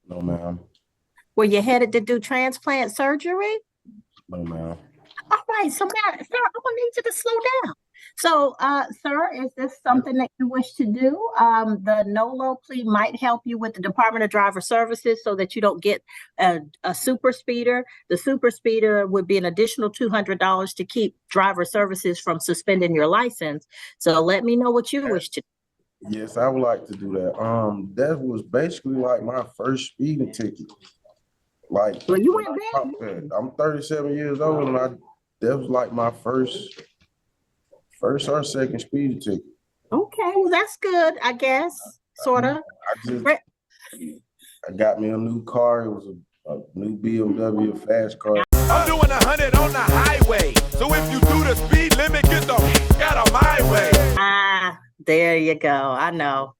No, ma'am. Were you headed to do transplant surgery? No, ma'am. All right, so sir, I'm gonna need you to slow down. So, sir, is this something that you wish to do? The no-low plea might help you with the Department of Driver Services so that you don't get a super speeder. The super speeder would be an additional $200 to keep driver services from suspending your license. So let me know what you wish to do. Yes, I would like to do that. That was basically like my first speeding ticket. Like, Well, you went back. I'm 37 years old, and that was like my first or second speeding ticket. Okay, well, that's good, I guess, sort of. I got me a new car. It was a new BMW, a fast car. I'm doing 100 on the highway. So if you do the speed limit, get the out of my way. There you go. I know.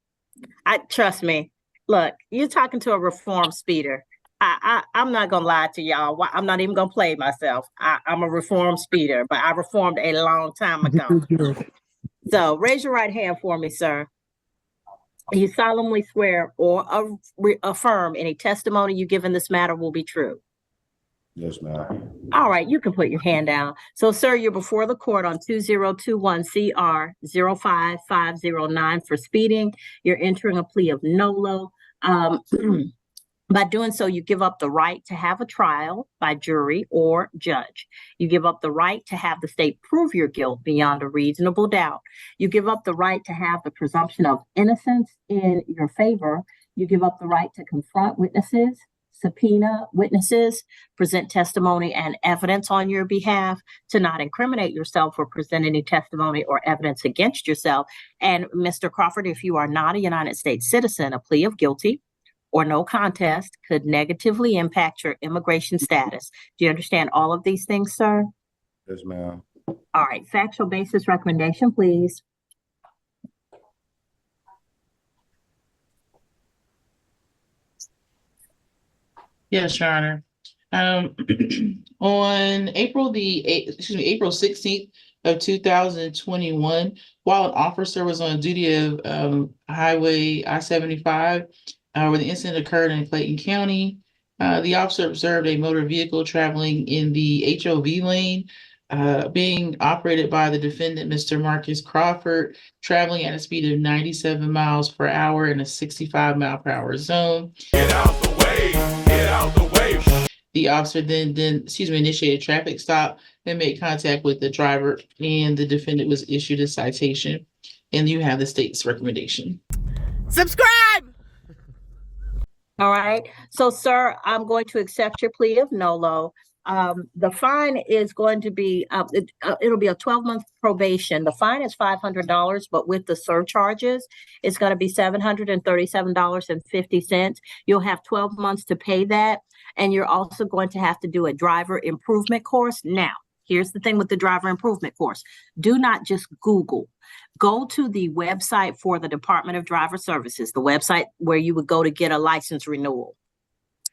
Trust me. Look, you're talking to a reformed speeder. I'm not gonna lie to y'all. I'm not even gonna play myself. I'm a reformed speeder, but I reformed a long time ago. So raise your right hand for me, sir. You solemnly swear or affirm any testimony you give in this matter will be true. Yes, ma'am. All right, you can put your hand down. So, sir, you're before the court on 2021 CR 05509 for speeding. You're entering a plea of NOLO. By doing so, you give up the right to have a trial by jury or judge. You give up the right to have the state prove your guilt beyond a reasonable doubt. You give up the right to have the presumption of innocence in your favor. You give up the right to confront witnesses, subpoena witnesses, present testimony and evidence on your behalf, to not incriminate yourself or present any testimony or evidence against yourself. And Mr. Crawford, if you are not a United States citizen, a plea of guilty or no contest could negatively impact your immigration status. Do you understand all of these things, sir? Yes, ma'am. All right, factual basis recommendation, please. Yes, Your Honor. On April 16th of 2021, while an officer was on duty of Highway I-75, where the incident occurred in Clayton County, the officer observed a motor vehicle traveling in the HOV lane, being operated by the defendant, Mr. Marcus Crawford, traveling at a speed of 97 miles per hour in a 65 mile per hour zone. Get out the way, get out the way. The officer then initiated a traffic stop and made contact with the driver, and the defendant was issued a citation. And you have the state's recommendation. Subscribe! All right. So, sir, I'm going to accept your plea of NOLO. The fine is going to be, it'll be a 12-month probation. The fine is $500, but with the surcharges, it's going to be $737.50. You'll have 12 months to pay that. And you're also going to have to do a driver improvement course. Now, here's the thing with the driver improvement course. Do not just Google. Go to the website for the Department of Driver Services, the website where you would go to get a license renewal.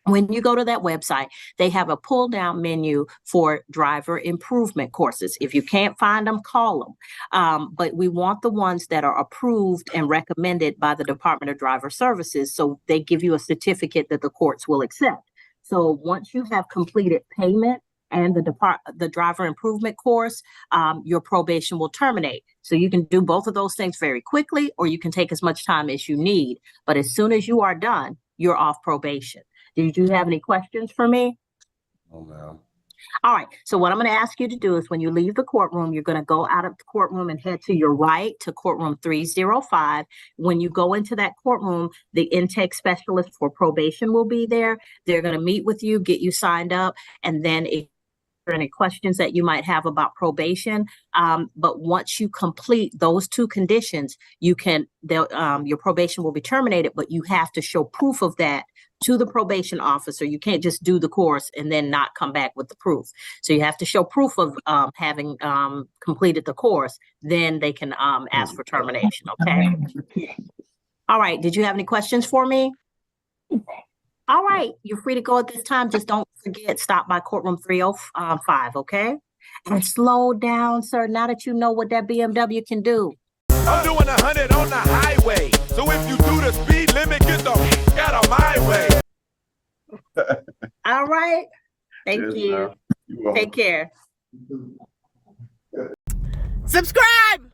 When you go to that website, they have a pull down menu for driver improvement courses. If you can't find them, call them. But we want the ones that are approved and recommended by the Department of Driver Services. So they give you a certificate that the courts will accept. So once you have completed payment and the driver improvement course, your probation will terminate. So you can do both of those things very quickly, or you can take as much time as you need. But as soon as you are done, you're off probation. Did you have any questions for me? No, ma'am. All right. So what I'm going to ask you to do is when you leave the courtroom, you're going to go out of the courtroom and head to your right to courtroom 305. When you go into that courtroom, the intake specialist for probation will be there. They're going to meet with you, get you signed up, and then if there are any questions that you might have about probation. But once you complete those two conditions, your probation will be terminated, but you have to show proof of that to the probation officer. You can't just do the course and then not come back with the proof. So you have to show proof of having completed the course. Then they can ask for termination. Okay. All right. Did you have any questions for me? All right. You're free to go at this time. Just don't forget, stop by courtroom 305. Okay. And slow down, sir. Now that you know what that BMW can do. I'm doing 100 on the highway. So if you do the speed limit, get the out of my way. All right. Thank Yes, you. ma'am. You're welcome. Take care. Subscribe.